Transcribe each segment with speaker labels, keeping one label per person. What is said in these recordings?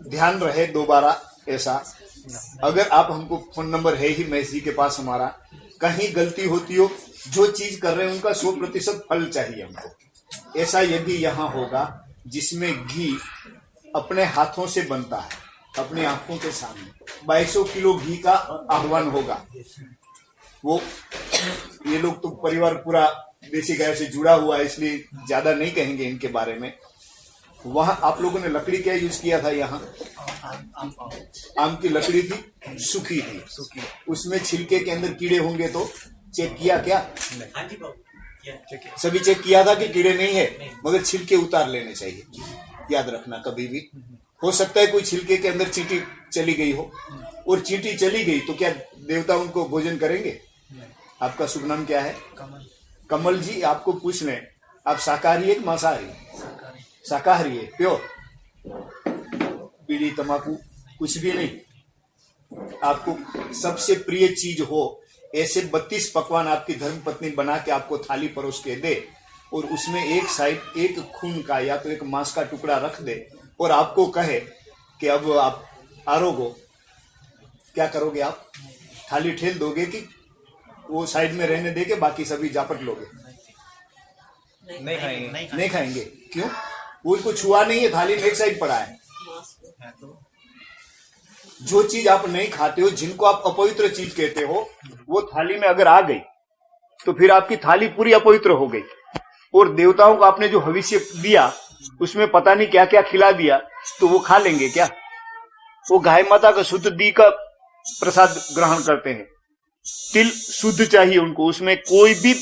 Speaker 1: ध्यान रहे दोबारा ऐसा, अगर आप हमको फोन नंबर है ही महेश जी के पास हमारा, कहीं गलती होती हो, जो चीज कर रहे हैं उनका 100% फल चाहिए हमको। ऐसा यदि यहाँ होगा जिसमें घी अपने हाथों से बनता है, अपनी आंखों के सामने 2200 किलो घी का आह्वान होगा। वो ये लोग तो परिवार पूरा देसी गाय से जुड़ा हुआ है, इसलिए ज्यादा नहीं कहेंगे इनके बारे में। वहां आप लोगों ने लकड़ी क्या यूज किया था? यहाँ आम की लकड़ी थी, सूखी थी, उसमें छिलके के अंदर कीड़े होंगे तो चेक किया क्या? सभी चेक किया था कि कीड़े नहीं है, मगर छिलके उतार लेने चाहिए, याद रखना कभी भी। हो सकता है कोई छिलके के अंदर चींटी चली गई हो, और चींटी चली गई तो क्या देवता उनको भोजन करेंगे? आपका शुभ नाम क्या है? कमल जी, आपको पूछ लें, आप शाकाहारी है कि मांसाहारी? शाकाहारी है, प्योर, बीड़ी तंबाकू कुछ भी नहीं। आपको सबसे प्रिय चीज हो ऐसे 32 पकवान आपकी धर्मपत्नी बना के आपको थाली परोस के दे, और उसमें एक साइड एक खून का या तो एक मांस का टुकड़ा रख दे, और आपको कहे कि अब आप आरोग हो, क्या करोगे आप? थाली ठेल दोगे कि वो साइड में रहने देके बाकी सभी जापट लोगे?
Speaker 2: नहीं खाएंगे।
Speaker 1: नहीं खाएंगे। क्यों? वो उनको छुआ नहीं है, थाली में एक साइड पड़ा है। जो चीज आप नहीं खाते हो, जिनको आप अपवित्र चीज कहते हो, वो थाली में अगर आ गई तो फिर आपकी थाली पूरी अपवित्र हो गई। और देवताओं को आपने जो हविष्य दिया उसमें पता नहीं क्या क्या खिला दिया, तो वो खा लेंगे क्या? वो गाय माता का शुद्ध दी का प्रसाद ग्रहण करते हैं। तिल शुद्ध चाहिए उनको, उसमें कोई भी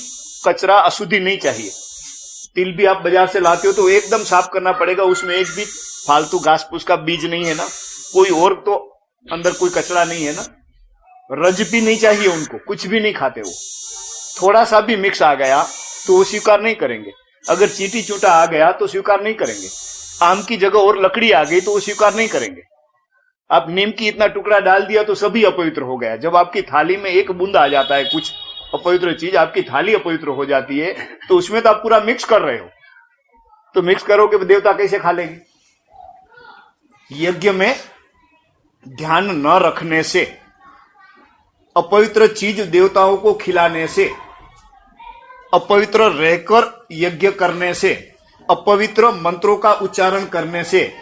Speaker 1: कचरा अशुद्धि नहीं चाहिए। तिल भी आप बाजार से लाते हो तो एकदम साफ करना पड़ेगा, उसमें एक भी फालतू घास फूस का बीज नहीं है ना, कोई और तो अंदर कोई कचरा नहीं है ना। रज भी नहीं चाहिए उनको, कुछ भी नहीं खाते वो। थोड़ा सा भी मिक्स आ गया तो वो स्वीकार नहीं करेंगे। अगर चींटी चूटा आ गया तो स्वीकार नहीं करेंगे। आम की जगह और लकड़ी आ गई तो वो स्वीकार नहीं करेंगे। आप नीम की इतना टुकड़ा डाल दिया तो सभी अपवित्र हो गया। जब आपकी थाली में एक बूंद आ जाता है कुछ अपवित्र चीज, आपकी थाली अपवित्र हो जाती है, तो उसमें तो आप पूरा मिक्स कर रहे हो। तो मिक्स करोगे तो देवता कैसे खा लेंगे? यज्ञ में ध्यान न रखने से, अपवित्र चीज देवताओं को खिलाने से, अपवित्र रहकर यज्ञ करने से, अपवित्र मंत्रों का उच्चारण करने से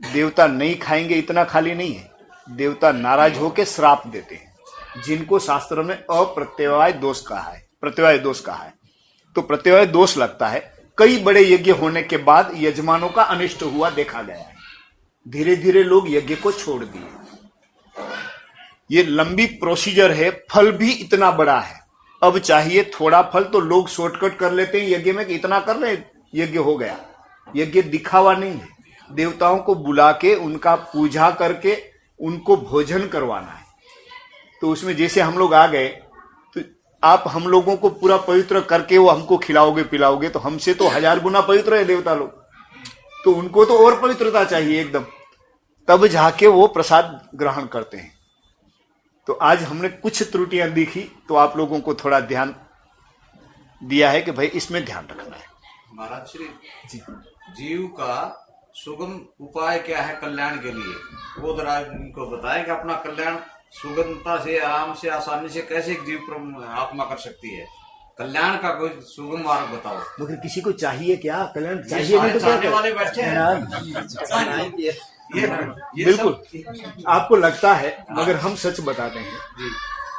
Speaker 1: देवता नहीं खाएंगे। इतना खाली नहीं है, देवता नाराज होकर श्राप देते हैं, जिनको शास्त्र में अप्रत्यवाय दोष कहा है, प्रत्यवाय दोष कहा है। तो प्रत्यवाय दोष लगता है। कई बड़े यज्ञ होने के बाद यजमानों का अनिष्ट हुआ देखा गया है। धीरे धीरे लोग यज्ञ को छोड़ दिए। ये लंबी प्रोसीजर है, फल भी इतना बड़ा है। अब चाहिए थोड़ा फल तो लोग शॉर्टकट कर लेते हैं यज्ञ में कि इतना कर रहे यज्ञ हो गया। यज्ञ दिखावा नहीं है, देवताओं को बुला के उनका पूजा करके उनको भोजन करवाना है। तो उसमें जैसे हम लोग आ गए तो आप हम लोगों को पूरा पवित्र करके वो हमको खिलाओगे पिलाओगे, तो हमसे तो 1000 गुना पवित्र है देवता लोग, तो उनको तो और पवित्रता चाहिए एकदम, तब जाके वो प्रसाद ग्रहण करते हैं। तो आज हमने कुछ त्रुटियां दिखी तो आप लोगों को थोड़ा ध्यान दिया है कि भाई इसमें ध्यान रखना है।
Speaker 3: महाराज श्री जी, जीव का सुगम उपाय क्या है कल्याण के लिए, वो जरा इनको बताएं कि अपना कल्याण सुगमता से, आराम से, आसानी से कैसे जीव आत्मा कर सकती है। कल्याण का कोई सुगम मार्ग बताओ।
Speaker 1: मगर किसी को चाहिए क्या कल्याण? चाहिए नहीं तो क्या
Speaker 3: वाले बैठे हैं
Speaker 1: बिल्कुल आपको लगता है, मगर हम सच बताते हैं।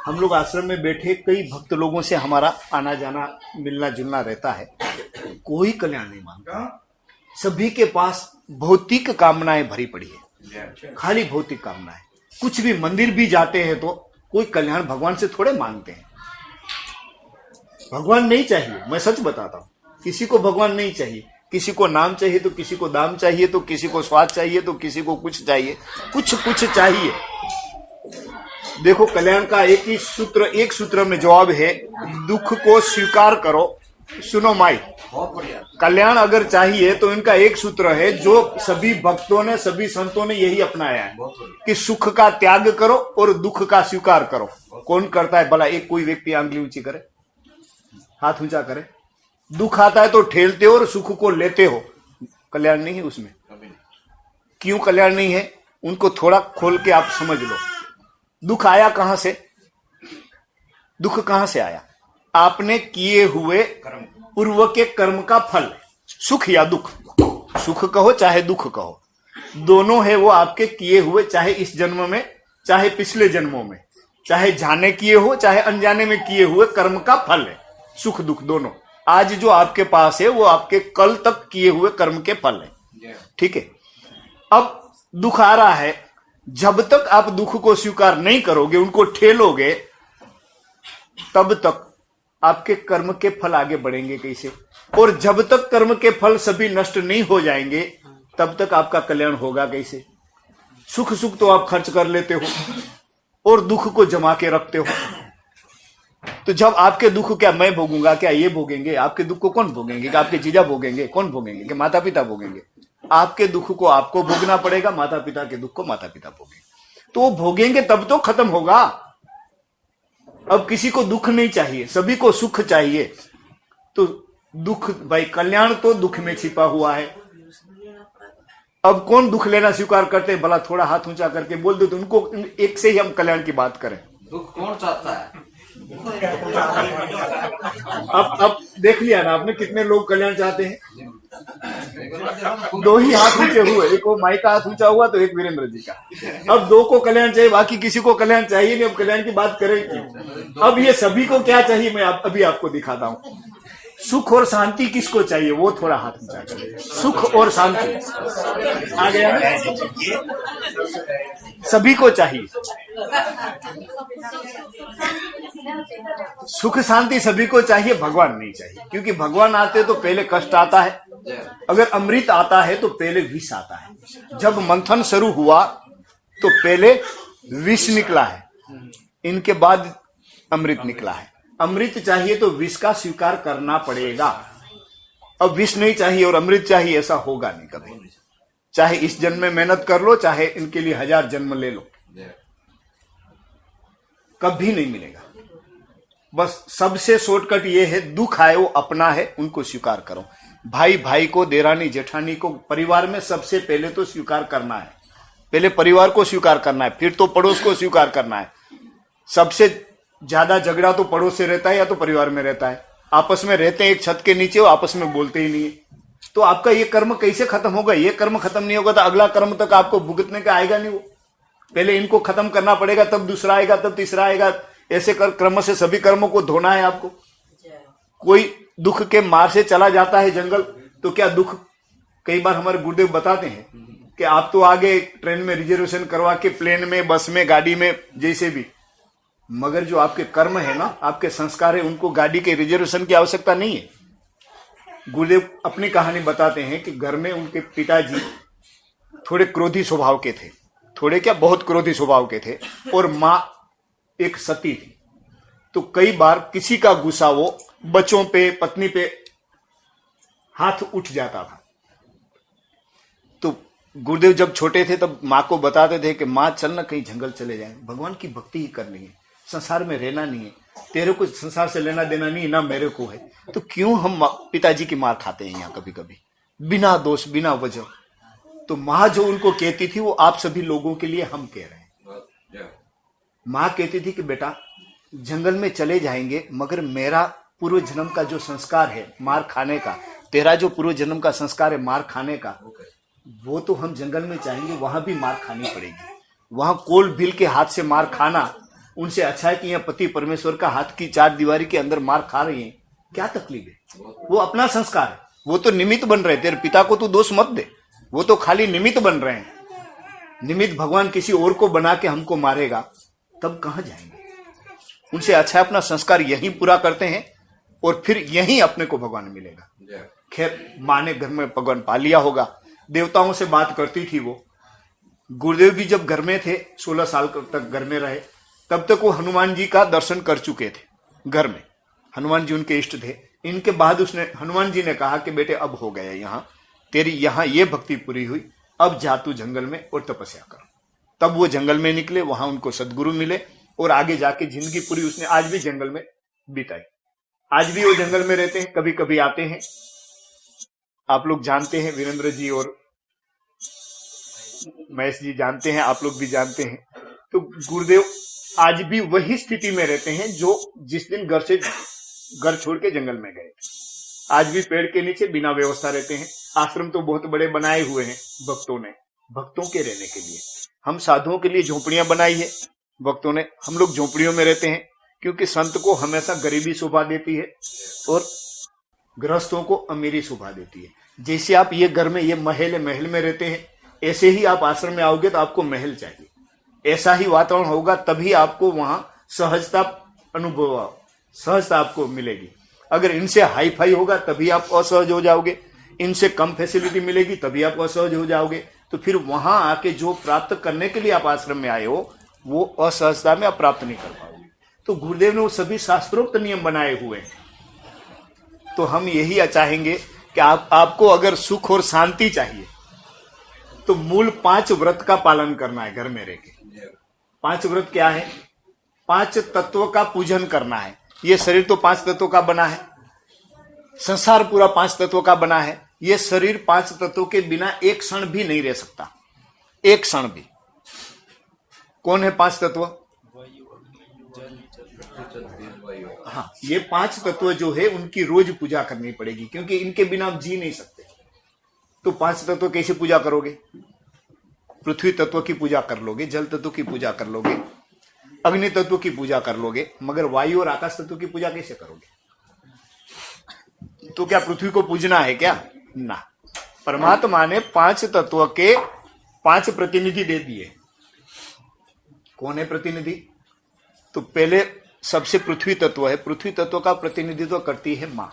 Speaker 1: हम लोग आश्रम में बैठे कई भक्त लोगों से हमारा आना जाना मिलना जुलना रहता है, कोई कल्याण नहीं मांगता। सभी के पास भौतिक कामनाएं भरी पड़ी है, खाली भौतिक कामनाएं। कुछ भी मंदिर भी जाते हैं तो कोई कल्याण भगवान से थोड़े मांगते हैं। भगवान नहीं चाहिए, मैं सच बताता हूं। किसी को भगवान नहीं चाहिए, किसी को नाम चाहिए तो किसी को दाम चाहिए, तो किसी को स्वाद चाहिए तो किसी को कुछ चाहिए, कुछ कुछ चाहिए। देखो कल्याण का एक सूत्र में जवाब है, दुख को स्वीकार करो। सुनो माई,
Speaker 3: बहुत बढ़िया।
Speaker 1: कल्याण अगर चाहिए तो इनका एक सूत्र है जो सभी भक्तों ने, सभी संतों ने यही अपनाया है कि सुख का त्याग करो और दुख का स्वीकार करो। कौन करता है भला? एक कोई व्यक्ति आंगली ऊंची करे, हाथ ऊंचा करे। दुख आता है तो ठेलते हो और सुख को लेते हो, कल्याण नहीं है उसमें। क्यों कल्याण नहीं है उनको थोड़ा खोल के आप समझ लो। दुख आया कहां से? दुख कहां से आया? आपने किए हुए पूर्व के कर्म का फल, सुख या दुख, सुख कहो चाहे दुख कहो, दोनों है वो आपके किए हुए, चाहे इस जन्म में चाहे पिछले जन्मों में, चाहे जाने किए हो चाहे अनजाने में किए हुए कर्म का फल है, सुख दुख दोनों। आज जो आपके पास है वो आपके कल तक किए हुए कर्म के फल है, ठीक है। अब दुख आ रहा है, जब तक आप दुख को स्वीकार नहीं करोगे, उनको ठेलोगे, तब तक आपके कर्म के फल आगे बढ़ेंगे कैसे? और जब तक कर्म के फल सभी नष्ट नहीं हो जाएंगे, तब तक आपका कल्याण होगा कैसे? सुख सुख तो आप खर्च कर लेते हो और दुख को जमा के रखते हो। तो जब आपके दुख क्या मैं भोगूंगा, क्या ये भोगेंगे? आपके दुख को कौन भोगेंगे? आपके जीजा भोगेंगे? कौन भोगेंगे? कि माता पिता भोगेंगे? आपके दुख को आपको भोगना पड़ेगा, माता पिता के दुख को माता पिता भोगेंगे। तो वो भोगेंगे तब तो खत्म होगा। अब किसी को दुख नहीं चाहिए, सभी को सुख चाहिए। तो दुख भाई, कल्याण तो दुख में छिपा हुआ है। अब कौन दुख लेना स्वीकार करते हैं? भला थोड़ा हाथ ऊंचा करके बोल दो तो उनको एक से ही हम कल्याण की बात करें।
Speaker 3: दुख कौन चाहता है?
Speaker 1: अब देख लिया ना आपने, कितने लोग कल्याण चाहते हैं? दो ही हाथ ऊंचे हुए, एक वो माई का हाथ ऊंचा हुआ तो एक वीरेंद्र जी का। अब दो को कल्याण चाहिए, बाकी किसी को कल्याण चाहिए नहीं। अब कल्याण की बात करें क्यों? अब ये सभी को क्या चाहिए मैं अभी आपको दिखाता हूं। सुख और शांति किसको चाहिए? वो थोड़ा हाथ ऊंचा करें। सुख और शांति आ गया ना? सभी को चाहिए। सुख शांति सभी को चाहिए, भगवान नहीं चाहिए। क्योंकि भगवान आते तो पहले कष्ट आता है, अगर अमृत आता है तो पहले विष आता है। जब मंथन शुरू हुआ तो पहले विष निकला है, इनके बाद अमृत निकला है। अमृत चाहिए तो विष का स्वीकार करना पड़ेगा। अब विष नहीं चाहिए और अमृत चाहिए, ऐसा होगा नहीं कभी। चाहे इस जन्म में मेहनत कर लो, चाहे इनके लिए 1000 जन्म ले लो, कभी नहीं मिलेगा। बस सबसे शॉर्टकट ये है, दुख आए वो अपना है, उनको स्वीकार करो। भाई भाई को, देरानी जेठानी को, परिवार में सबसे पहले तो स्वीकार करना है। पहले परिवार को स्वीकार करना है, फिर तो पड़ोस को स्वीकार करना है। सबसे ज्यादा झगड़ा तो पड़ोस से रहता है या तो परिवार में रहता है। आपस में रहते हैं एक छत के नीचे, वो आपस में बोलते ही नहीं है। तो आपका ये कर्म कैसे खत्म होगा? ये कर्म खत्म नहीं होगा तो अगला कर्म तक आपको भुगतने का आएगा नहीं। वो पहले इनको खत्म करना पड़ेगा, तब दूसरा आएगा, तब तीसरा आएगा। ऐसे क्रम से सभी कर्मों को धोना है आपको। कोई दुख के मार से चला जाता है जंगल, तो क्या दुख, कई बार हमारे गुरुदेव बताते हैं कि आप तो आगे ट्रेन में रिजर्वेशन करवा के, प्लेन में, बस में, गाड़ी में, जैसे भी, मगर जो आपके कर्म है ना, आपके संस्कार है, उनको गाड़ी के रिजर्वेशन की आवश्यकता नहीं है। गुरुदेव अपनी कहानी बताते हैं कि घर में उनके पिताजी थोड़े क्रोधी स्वभाव के थे, थोड़े क्या बहुत क्रोधी स्वभाव के थे, और मां एक सती थी। तो कई बार किसी का गुस्सा वो बच्चों पे, पत्नी पे हाथ उठ जाता था। तो गुरुदेव जब छोटे थे तब माँ को बताते थे कि माँ चलना कहीं जंगल चले जाए, भगवान की भक्ति ही करनी है, संसार में रहना नहीं है, तेरे को संसार से लेना देना नहीं, ना मेरे को है। तो क्यों हम पिताजी की मार खाते हैं यहाँ कभी कभी, बिना दोष, बिना वजह। तो माँ जो उनको कहती थी वो आप सभी लोगों के लिए हम कह रहे हैं। माँ कहती थी कि बेटा जंगल में चले जाएंगे, मगर मेरा पूर्व जन्म का जो संस्कार है मार खाने का, तेरा जो पूर्व जन्म का संस्कार है मार खाने का, वो तो हम जंगल में चाहेंगे, वहां भी मार खानी पड़ेगी। वहां कोल भील के हाथ से मार खाना उनसे अच्छा है कि यहाँ पति परमेश्वर का हाथ की चार दीवारी के अंदर मार खा रही है, क्या तकलीफ है? वो अपना संस्कार है, वो तो निमित्त बन रहे। तेरे पिता को तू दोष मत दे, वो तो खाली निमित्त बन रहे हैं। निमित्त भगवान किसी और को बना के हमको मारेगा तब कहां जाएंगे? उनसे अच्छा अपना संस्कार यहीं पूरा करते हैं और फिर यहीं अपने को भगवान मिलेगा। खैर माँ ने घर में भगवान पा लिया होगा, देवताओं से बात करती थी वो। गुरुदेव भी जब घर में थे, 16 साल तक घर में रहे, तब तक वो हनुमान जी का दर्शन कर चुके थे घर में। हनुमान जी उनके इष्ट थे। इनके बाद उसने, हनुमान जी ने कहा कि बेटे अब हो गया, यहाँ तेरी यहाँ ये भक्ति पूरी हुई, अब जा तू जंगल में और तपस्या कर। तब वो जंगल में निकले, वहां उनको सदगुरु मिले और आगे जाके जिंदगी पूरी उसने आज भी जंगल में बिताई। आज भी वो जंगल में रहते हैं, कभी कभी आते हैं। आप लोग जानते हैं वीरेंद्र जी और महेश जी जानते हैं, आप लोग भी जानते हैं। तो गुरुदेव आज भी वही स्थिति में रहते हैं जो जिस दिन घर छोड़ के जंगल में गए। आज भी पेड़ के नीचे बिना व्यवस्था रहते हैं। आश्रम तो बहुत बड़े बनाए हुए हैं भक्तों ने, भक्तों के रहने के लिए। हम साधुओं के लिए झोपड़ियां बनाई है भक्तों ने, हम लोग झोपड़ियों में रहते हैं, क्योंकि संत को हमेशा गरीबी शोभा देती है और गृहस्थों को अमीरी शोभा देती है। जैसे आप ये घर में, ये महल में रहते हैं, ऐसे ही आप आश्रम में आओगे तो आपको महल चाहिए। ऐसा ही वातावरण होगा तभी आपको वहां सहजता आपको मिलेगी। अगर इनसे हाई फाई होगा तभी आप असहज हो जाओगे, इनसे कम फैसिलिटी मिलेगी तभी आप असहज हो जाओगे। तो फिर वहां आके जो प्राप्त करने के लिए आप आश्रम में आए हो वो असहजता में आप प्राप्त नहीं कर पाओगे। तो गुरुदेव ने वो सभी शास्त्रोक्त नियम बनाए हुए हैं। तो हम यही चाहेंगे कि आपको अगर सुख और शांति चाहिए तो मूल 5 व्रत का पालन करना है घर में रह के। 5 व्रत क्या है? 5 तत्वों का पूजन करना है। ये शरीर तो 5 तत्वों का बना है, संसार पूरा 5 तत्वों का बना है। ये शरीर 5 तत्वों के बिना एक क्षण भी नहीं रह सकता, एक क्षण भी। कौन है 5 तत्व? हाँ, ये 5 तत्व जो है उनकी रोज पूजा करनी पड़ेगी, क्योंकि इनके बिना आप जी नहीं सकते। तो 5 तत्व कैसे पूजा करोगे? पृथ्वी तत्व की पूजा कर लोगे, जल तत्व की पूजा कर लोगे, अग्नि तत्व की पूजा कर लोगे, मगर वायु और आकाश तत्व की पूजा कैसे करोगे? तो क्या पृथ्वी को पूजना है क्या? ना। परमात्मा ने 5 तत्व के 5 प्रतिनिधि दे दिए। कौन है प्रतिनिधि? तो पहले सबसे पृथ्वी तत्व है। पृथ्वी तत्व का प्रतिनिधित्व करती है मां।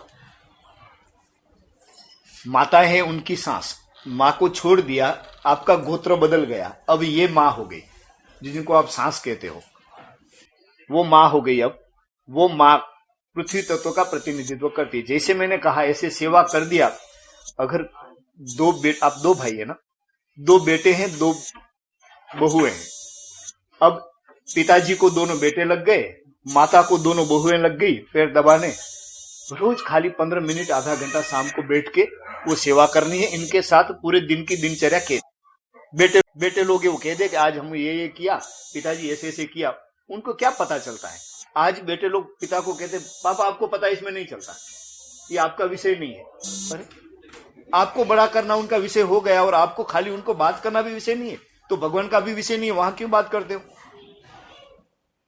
Speaker 1: माता है उनकी सांस। मां को छोड़ दिया, आपका गोत्र बदल गया, अब ये मां हो गई, जिनको आप सांस कहते हो, वो मां हो गई। अब वो मां पृथ्वी तत्व का प्रतिनिधित्व करती है। जैसे मैंने कहा ऐसे सेवा कर दिया। अगर आप 2 भाई है ना, 2 बेटे हैं, 2 बहुएं हैं। अब पिताजी को दोनों बेटे लग गए, माता को दोनों बहुएं लग गई पैर दबाने। रोज खाली 15 मिनट आधा घंटा शाम को बैठ के वो सेवा करनी है। इनके साथ पूरे दिन की दिनचर्या के बेटे लोग वो कह दे कि आज हम ये किया, पिताजी ऐसे ऐसे किया। उनको क्या पता चलता है? आज बेटे लोग पिता को कहते पापा आपको पता है इसमें नहीं चलता, ये आपका विषय नहीं है। अरे आपको बड़ा करना उनका विषय हो गया और आपको खाली उनको बात करना भी विषय नहीं है, तो भगवान का भी विषय नहीं है, वहां क्यों बात करते हो?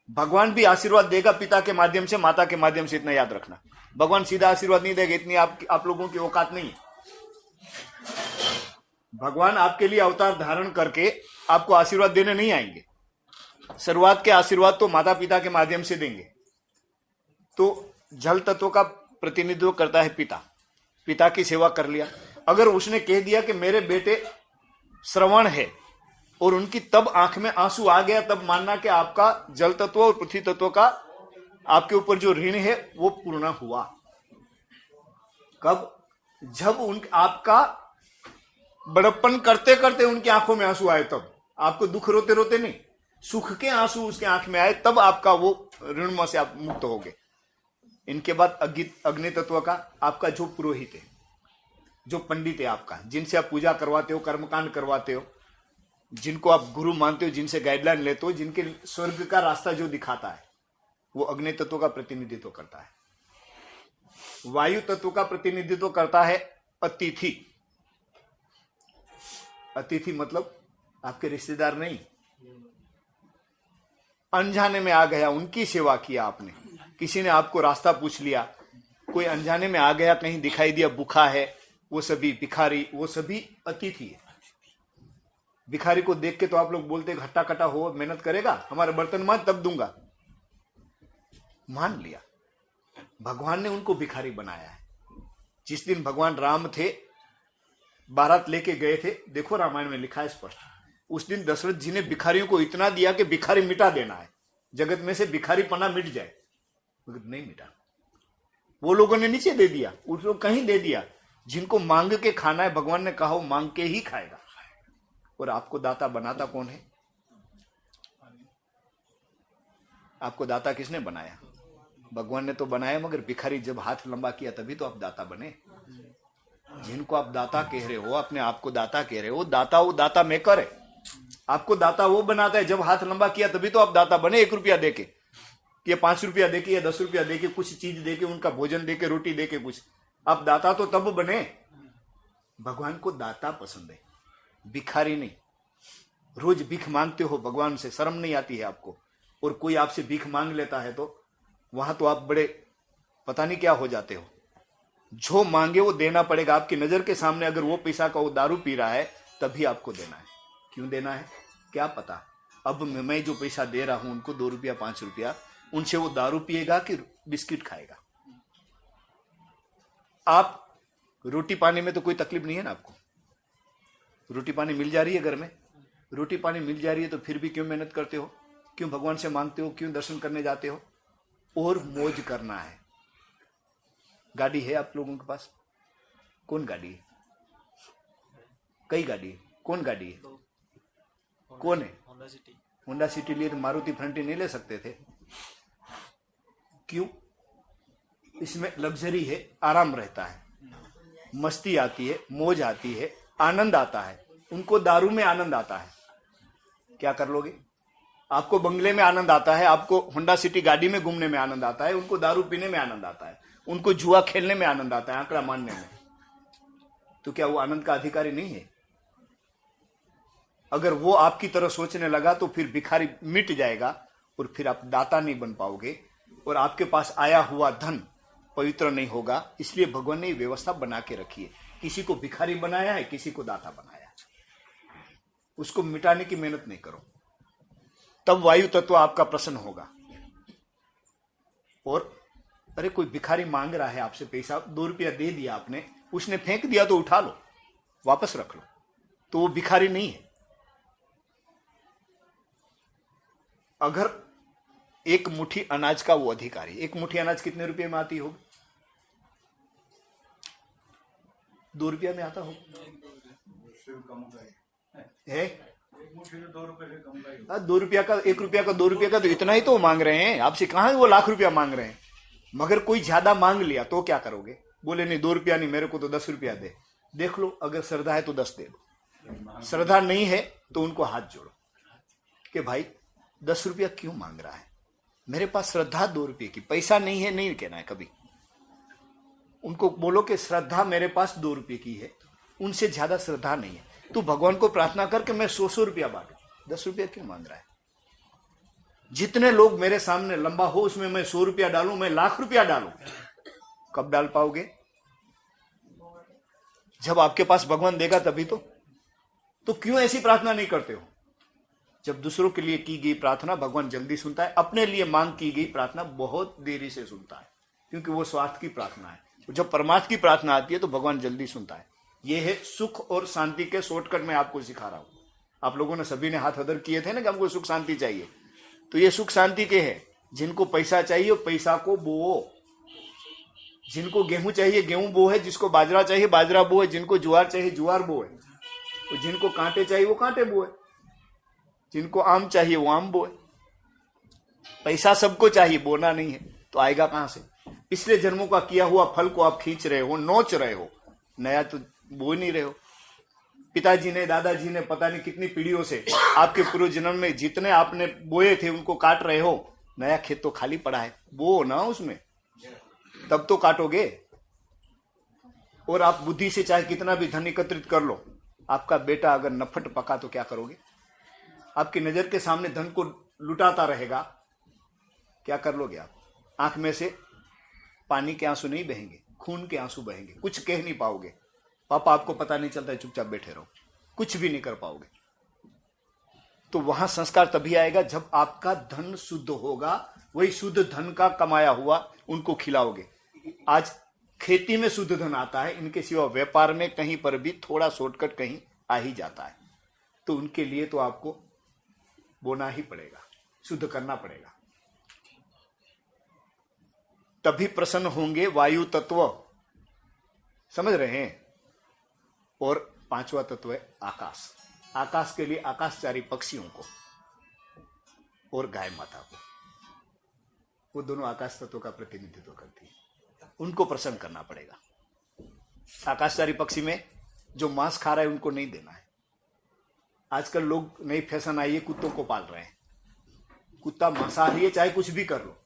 Speaker 1: भगवान भी आशीर्वाद देगा पिता के माध्यम से, माता के माध्यम से, इतना याद रखना। भगवान सीधा आशीर्वाद नहीं देगा, इतनी आप लोगों की औकात नहीं है। भगवान आपके लिए अवतार धारण करके आपको आशीर्वाद देने नहीं आएंगे। शुरुआत के आशीर्वाद तो माता पिता के माध्यम से देंगे। तो जल तत्व का प्रतिनिधित्व करता है पिता। पिता की सेवा कर लिया। अगर उसने कह दिया कि मेरे बेटे श्रवण है और उनकी तब आंख में आंसू आ गया, तब मानना कि आपका जल तत्व और पृथ्वी तत्व का आपके ऊपर जो ऋण है वो पूर्ण हुआ। कब? जब आपका बड़प्पन करते करते उनकी आंखों में आंसू आए, तब। आपको दुख रोते रोते नहीं, सुख के आंसू उसके आंख में आए, तब आपका वो ऋण से आप मुक्त हो गए। इनके बाद अग्नि तत्व का आपका जो पुरोहित है, जो पंडित है आपका, जिनसे आप पूजा करवाते हो, कर्मकांड करवाते हो, जिनको आप गुरु मानते हो, जिनसे गाइडलाइन लेते हो, जिनके स्वर्ग का रास्ता जो दिखाता है, वो अग्नि तत्व का प्रतिनिधित्व करता है। वायु तत्व का प्रतिनिधित्व करता है अतिथि। अतिथि मतलब आपके रिश्तेदार नहीं, अनजाने में आ गया, उनकी सेवा किया आपने। किसी ने आपको रास्ता पूछ लिया, कोई अनजाने में आ गया, कहीं दिखाई दिया भूखा है, वो सभी भिखारी, वो सभी अतिथि है। भिखारी को देख के तो आप लोग बोलते हट्टा कट्टा हो, मेहनत करेगा, हमारे बर्तन मान तब दूंगा। मान लिया। भगवान ने उनको भिखारी बनाया है। जिस दिन भगवान राम थे, बारात लेके गए थे, देखो रामायण में लिखा है स्पष्ट, उस दिन दशरथ जी ने भिखारियों को इतना दिया कि भिखारी मिटा देना है, जगत में से भिखारी पना मिट जाए, मगर नहीं मिटा। वो लोगों ने नीचे दे दिया, उस लोग कहीं दे दिया। जिनको मांग के खाना है, भगवान ने कहा वो मांग के ही खाएगा। और आपको दाता बनाता कौन है? आपको दाता किसने बनाया? भगवान ने तो बनाया, मगर भिखारी जब हाथ लंबा किया तभी तो आप दाता बने। जिनको आप दाता कह रहे हो, अपने आप को दाता कह रहे हो, दाता वो दाता मेकर है। आपको दाता वो बनाता है जब हाथ लंबा किया तभी तो आप दाता बने। 1 रुपया देके या 5 रुपया देके या 10 रुपया देके, कुछ चीज देके, उनका भोजन देके, रोटी देके, कुछ। आप दाता तो तब बने। भगवान को दाता पसंद है, भिखारी नहीं। रोज भीख मांगते हो भगवान से, शर्म नहीं आती है आपको? और कोई आपसे भीख मांग लेता है तो वहां तो आप बड़े पता नहीं क्या हो जाते हो। जो मांगे वो देना पड़ेगा। आपकी नजर के सामने अगर वो पैसा का वो दारू पी रहा है तभी आपको देना है। क्यों देना है क्या पता? अब मैं जो पैसा दे रहा हूं उनको 2 रुपया 5 रुपया, उनसे वो दारू पिएगा कि बिस्किट खाएगा? आप रोटी पानी में तो कोई तकलीफ नहीं है ना आपको? रोटी पानी मिल जा रही है घर में, रोटी पानी मिल जा रही है तो फिर भी क्यों मेहनत करते हो? क्यों भगवान से मांगते हो? क्यों दर्शन करने जाते हो? और मौज करना है। गाड़ी है आप लोगों के पास? कौन गाड़ी है? कई गाड़ी है? कौन गाड़ी है? कौन है? होंडा सिटी लिए तो मारुति फ्रंटी नहीं ले सकते थे? क्यों? इसमें लग्जरी है, आराम रहता है, मस्ती आती है, मौज आती है, आनंद आता है। उनको दारू में आनंद आता है। क्या कर लोगे? आपको बंगले में आनंद आता है, आपको होंडा सिटी गाड़ी में घूमने में आनंद आता है, उनको दारू पीने में आनंद आता है, उनको जुआ खेलने में आनंद आता है, आंकड़ा मारने में। तो क्या वो आनंद का अधिकारी नहीं है? अगर वो आपकी तरह सोचने लगा तो फिर भिखारी मिट जाएगा और फिर आप दाता नहीं बन पाओगे और आपके पास आया हुआ धन पवित्र नहीं होगा। इसलिए भगवान ने ये व्यवस्था बना के रखी है। किसी को भिखारी बनाया है, किसी को दाता बनाया है। उसको मिटाने की मेहनत नहीं करो, तब वायु तत्व आपका प्रसन्न होगा। और अरे कोई भिखारी मांग रहा है आपसे पैसा, 2 रुपया दे दिया आपने, उसने फेंक दिया तो उठा लो, वापस रख लो, तो वो भिखारी नहीं है। अगर एक मुट्ठी अनाज का वो अधिकारी, एक मुट्ठी अनाज कितने रुपए में आती होगी? 2 रुपया में आता होगा है? 2 रुपया का, 1 रुपया का, 2 रुपया का, तो इतना ही तो मांग रहे हैं आपसे। कहां वो लाख रुपया मांग रहे हैं? मगर कोई ज्यादा मांग लिया तो क्या करोगे? बोले नहीं 2 रुपया नहीं, मेरे को तो 10 रुपया दे। देख लो, अगर श्रद्धा है तो 10 दे दो, श्रद्धा नहीं है तो उनको हाथ जोड़ो कि भाई 10 रुपया क्यों मांग रहा है? मेरे पास श्रद्धा 2 रुपये की, पैसा नहीं है नहीं कहना है कभी। उनको बोलो कि श्रद्धा मेरे पास 2 रुपये की है, उनसे ज्यादा श्रद्धा नहीं है। तू भगवान को प्रार्थना करके मैं 100 रुपया बांटू, 10 रुपया क्यों मांग रहा है? जितने लोग मेरे सामने लंबा हो उसमें मैं 100 रुपया डालूं, मैं लाख रुपया डालूं, कब डाल पाओगे? जब आपके पास भगवान देगा तभी तो क्यों ऐसी प्रार्थना नहीं करते हो? जब दूसरों के लिए की गई प्रार्थना भगवान जल्दी सुनता है, अपने लिए मांग की गई प्रार्थना बहुत देरी से सुनता है, क्योंकि वो स्वार्थ की प्रार्थना है। जब परमात्मा की प्रार्थना आती है तो भगवान जल्दी सुनता है। ये है सुख और शांति के शॉर्टकट मैं आपको सिखा रहा हूं। आप लोगों ने सभी ने हाथ अदर किए थे ना कि हमको सुख शांति चाहिए, तो ये सुख शांति के है। जिनको पैसा चाहिए पैसा को बोओ, जिनको गेहूं चाहिए गेहूं बो है, जिसको बाजरा चाहिए बाजरा बो है, जिनको ज्वार चाहिए ज्वार बो है, और जिनको कांटे चाहिए वो कांटे बो है, जिनको आम चाहिए वो आम बो है। पैसा सबको चाहिए, बोना नहीं है तो आएगा कहां से? पिछले जन्मों का किया हुआ फल को आप खींच रहे हो, नोच रहे हो, नया तो बो नहीं रहे हो। पिताजी ने, दादाजी ने पता नहीं कितनी पीढ़ियों से आपके पूर्व जन्म में जितने आपने बोए थे उनको काट रहे हो। नया खेत तो खाली पड़ा है, बो ना उसमें, तब तो काटोगे। और आप बुद्धि से चाहे कितना भी धन एकत्रित कर लो, आपका बेटा अगर नफट पका तो क्या करोगे? आपकी नजर के सामने धन को लुटाता रहेगा, क्या कर लोगे आप? आंख में से पानी के आंसू नहीं बहेंगे, खून के आंसू बहेंगे, कुछ कह नहीं पाओगे। पापा आपको पता नहीं चलता है, चुपचाप बैठे रहो, कुछ भी नहीं कर पाओगे। तो वहां संस्कार तभी आएगा जब आपका धन शुद्ध होगा, वही शुद्ध धन का कमाया हुआ उनको खिलाओगे। आज खेती में शुद्ध धन आता है, इनके सिवा व्यापार में कहीं पर भी थोड़ा शॉर्टकट कहीं आ ही जाता है, तो उनके लिए तो आपको बोना ही पड़ेगा, शुद्ध करना पड़ेगा, तभी प्रसन्न होंगे वायु तत्व। समझ रहे हैं? और 5वां तत्व है आकाश। आकाश के लिए आकाशचारी पक्षियों को और गाय माता को, वो दोनों आकाश तत्व का प्रतिनिधित्व करती है, उनको प्रसन्न करना पड़ेगा। आकाशचारी पक्षी में जो मांस खा रहा है उनको नहीं देना है, आजकल लोग नई फैशन आई है, कुत्तों को पाल रहे हैं। कुत्ता मांसाहारी है, चाहे कुछ भी कर लो।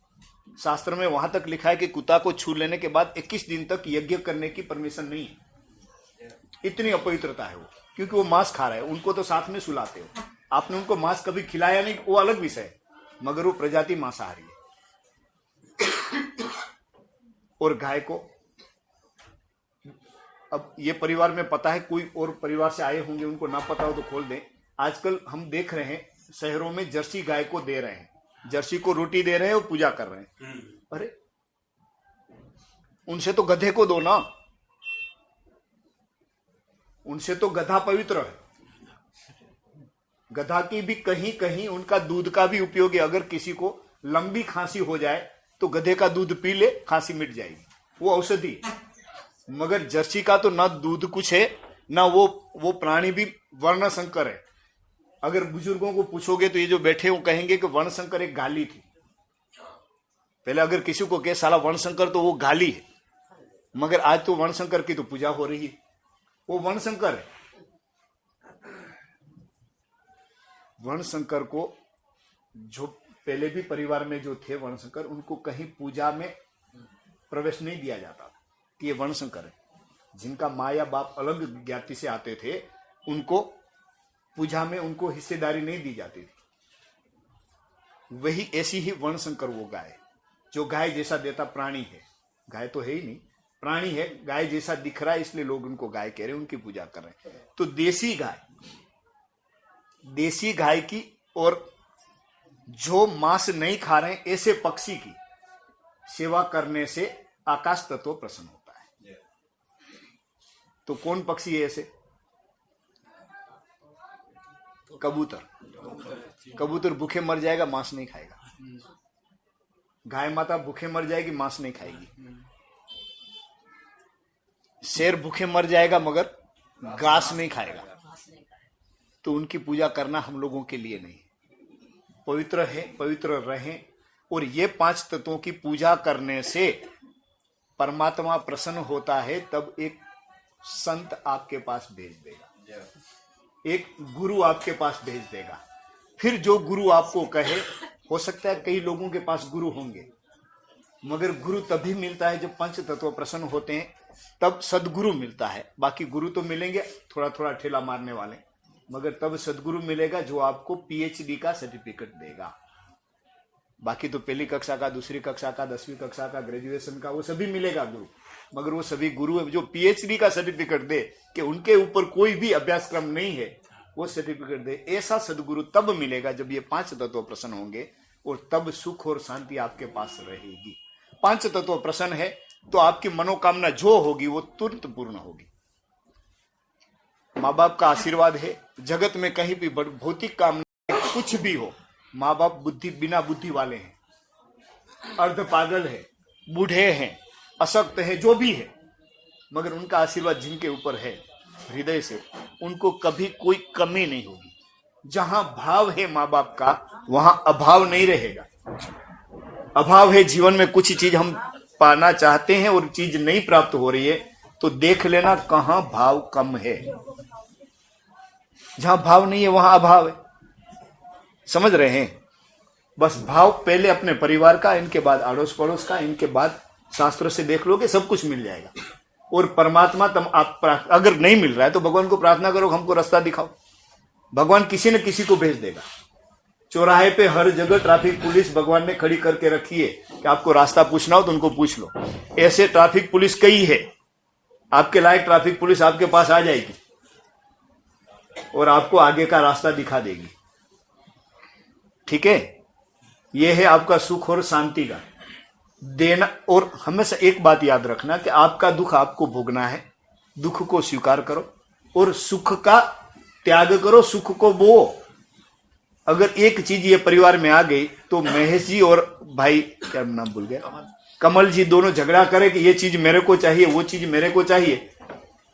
Speaker 1: शास्त्र में वहां तक लिखा है कि कुत्ता को छू लेने के बाद 21 दिन तक यज्ञ करने की परमिशन नहीं है। इतनी अपवित्रता है वो, क्योंकि वो मांस खा रहे हैं। उनको तो साथ में सुलाते हो, आपने उनको मांस कभी खिलाया नहीं, वो अलग विषय है, मगर वो प्रजाति मांसाहारी है। और गाय को, अब ये परिवार में पता है, कोई और परिवार से आए होंगे उनको ना पता हो तो खोल दें। आजकल हम देख रहे हैं शहरों में जर्सी गाय को दे रहे हैं, जर्सी को रोटी दे रहे हैं और पूजा कर रहे हैं। अरे उनसे तो गधे को दो ना, उनसे तो गधा पवित्र है। गधा की भी कहीं कहीं उनका दूध का भी उपयोग है। अगर किसी को लंबी खांसी हो जाए तो गधे का दूध पी ले, खांसी मिट जाएगी, वो औषधि। मगर जर्सी का तो ना दूध कुछ है, ना वो प्राणी भी वर्ण संकर है। अगर बुजुर्गों को पूछोगे तो ये जो बैठे वो कहेंगे कि वर्ण संकर एक गाली थी। पहले अगर किसी को कहे साला वर्ण संकर तो वो गाली है, मगर आज तो वर्ण संकर की तो पूजा हो रही है, वो वर्ण संकर है। वर्ण संकर को जो पहले भी परिवार में जो थे वर्ण संकर, उनको कहीं पूजा में प्रवेश नहीं दिया जाता था कि ये वर्ण संकर है। जिनका माँ या बाप अलग ज्ञाति से आते थे, उनको पूजा में उनको हिस्सेदारी नहीं दी जाती थी। वही ऐसी ही वर्ण संकर वो गाय, जो गाय जैसा देता प्राणी है। गाय तो है ही नहीं, प्राणी है, गाय जैसा दिख रहा है, इसलिए लोग उनको गाय कह रहे हैं, उनकी पूजा कर रहे हैं। तो देसी गाय की और जो मांस नहीं खा रहे हैं ऐसे पक्षी की सेवा करने से आकाश तत्व प्रसन्न होता है। तो कौन पक्षी है ऐसे? कबूतर भूखे मर जाएगा, मांस नहीं खाएगा। गाय माता भूखे मर जाएगी, मांस नहीं खाएगी। शेर भूखे मर जाएगा मगर घास नहीं खाएगा। तो उनकी पूजा करना हम लोगों के लिए नहीं। पवित्र है, पवित्र रहें। और ये 5 तत्वों की पूजा करने से परमात्मा प्रसन्न होता है। तब एक संत आपके पास भेज देगा, एक गुरु आपके पास भेज देगा। फिर जो गुरु आपको कहे, हो सकता है कई लोगों के पास गुरु होंगे, मगर गुरु तभी मिलता है जब 5 तत्व प्रसन्न होते हैं, तब सदगुरु मिलता है। बाकी गुरु तो मिलेंगे थोड़ा थोड़ा ठेला मारने वाले, मगर तब सदगुरु मिलेगा जो आपको PhD का सर्टिफिकेट देगा। बाकी तो पहली कक्षा का, दूसरी कक्षा का, 10वीं कक्षा का, ग्रेजुएशन का, वो सभी मिलेगा गुरु। मगर वो सभी गुरु जो PhD का सर्टिफिकेट दे कि उनके ऊपर कोई भी अभ्यासक्रम नहीं है, वो सर्टिफिकेट दे, ऐसा सदगुरु तब मिलेगा जब ये 5 तत्व प्रसन्न होंगे। और तब सुख और शांति आपके पास रहेगी। 5 तत्व प्रसन्न है तो आपकी मनोकामना जो होगी वो तुरंत पूर्ण होगी। माँ बाप का आशीर्वाद है। जगत में कहीं भी भौतिक कामना कुछ भी हो, माँ बाप बिना बुद्धि वाले हैं, अर्ध पागल है, बूढ़े हैं, अशक्त है, जो भी है, मगर उनका आशीर्वाद जिनके ऊपर है हृदय से, उनको कभी कोई कमी नहीं होगी। जहां भाव है माँ बाप का, वहां अभाव नहीं रहेगा। अभाव है जीवन में, कुछ चीज हम पाना चाहते हैं और चीज नहीं प्राप्त हो रही है, तो देख लेना कहां भाव कम है। जहां भाव नहीं है वहां अभाव है। समझ रहे हैं? बस भाव पहले अपने परिवार का, इनके बाद अड़ोस पड़ोस का, इनके बाद शास्त्र से देख लोगे, सब कुछ मिल जाएगा। और परमात्मा तुम आप अगर नहीं मिल रहा है तो भगवान को प्रार्थना करो, हमको रास्ता दिखाओ। भगवान किसी न किसी को भेज देगा। चौराहे पे हर जगह ट्रैफिक पुलिस भगवान ने खड़ी करके रखी है कि आपको रास्ता पूछना हो तो उनको पूछ लो। ऐसे ट्रैफिक पुलिस कई है, आपके लायक ट्रैफिक पुलिस आपके पास आ जाएगी और आपको आगे का रास्ता दिखा देगी। ठीक है? यह है आपका सुख और शांति का देना। और हमेशा एक बात याद रखना कि आपका दुख आपको भोगना है। दुख को स्वीकार करो और सुख का त्याग करो, सुख को बो। अगर एक चीज ये परिवार में आ गई तो महेश जी और भाई, क्या नाम भूल गया, कमल जी, दोनों झगड़ा करे कि ये चीज मेरे को चाहिए, वो चीज मेरे को चाहिए,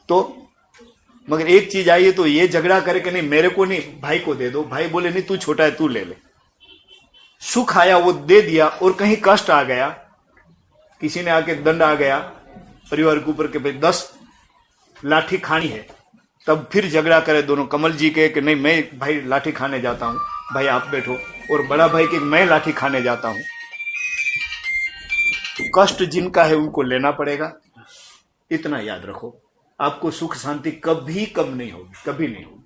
Speaker 1: तो मगर एक चीज आई है तो ये झगड़ा करे कि नहीं मेरे को नहीं, भाई को दे दो। भाई बोले नहीं, तू छोटा है, तू ले ले। सुख आया वो दे दिया, और कहीं कष्ट आ गया, किसी ने आके दंड आ गया परिवार के ऊपर के भाई 10 लाठी खानी है, तब फिर झगड़ा करे दोनों। कमल जी के कि नहीं मैं भाई लाठी खाने जाता हूँ, भाई आप बैठो, और बड़ा भाई के मैं लाठी खाने जाता हूँ। कष्ट जिनका है उनको लेना पड़ेगा, इतना याद रखो। आपको सुख शांति कभी कम नहीं होगी, कभी नहीं होगी।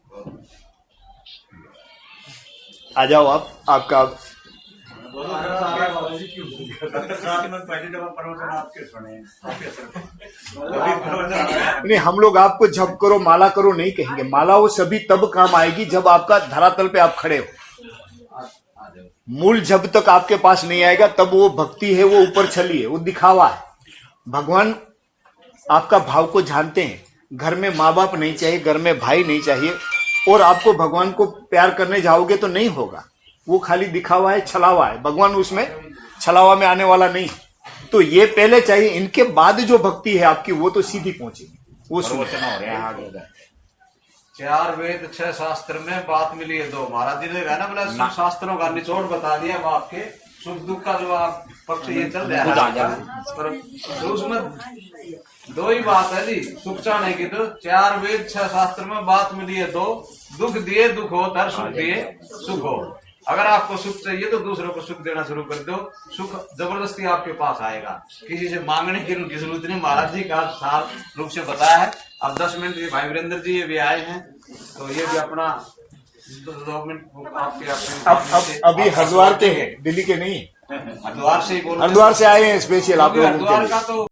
Speaker 1: आ जाओ आप, आपका नहीं, हम लोग आपको जप करो माला करो नहीं कहेंगे। माला वो सभी तब काम आएगी जब आपका धरातल पे आप खड़े हो। मूल जब तक आपके पास नहीं आएगा तब वो भक्ति है, वो ऊपर छली है, वो दिखावा है। भगवान आपका भाव को जानते हैं। घर में माँ बाप नहीं चाहिए, घर में भाई नहीं चाहिए, और आपको भगवान को प्यार करने जाओगे तो नहीं होगा। वो खाली दिखावा है, छलावा है। भगवान उसमें छलावा में आने वाला नहीं। तो ये पहले चाहिए, इनके बाद जो भक्ति है आपकी वो तो सीधी पहुंचेगी। वो
Speaker 3: प्रवचन हो रहे हैं आगे। 4 वेद 6 शास्त्र में बात मिली है 2। महाराज जी ने कहा ना, बोला सब शास्त्रों का निचोड़ बता दिया। अब आपके सुख दुख का जो आप पक्ष ये चल रहा है, पर उसमें 2 ही बात है जी। सुख चाहने की तो 4 वेद 6 शास्त्र में बात मिली है 2। दुख दिए दुख हो, तर सुख दिए सुख हो। अगर आपको सुख चाहिए तो दूसरों को सुख देना शुरू कर दो, सुख जबरदस्ती आपके पास आएगा। किसी से मांगने की जरूरत नहीं। महाराज जी का साफ रूप से बताया है। अब 10 मिनट ये भाई वीरेंद्र जी ये भी आए हैं, तो ये भी अपना 2 मिनट आपके
Speaker 1: अभी हरिद्वार के हैं, दिल्ली के नहीं।
Speaker 3: हरिद्वार से ही बोल,
Speaker 1: हरिद्वार से आए हैं स्पेशल आप लोगों के लिए।
Speaker 3: हरिद्वार का तो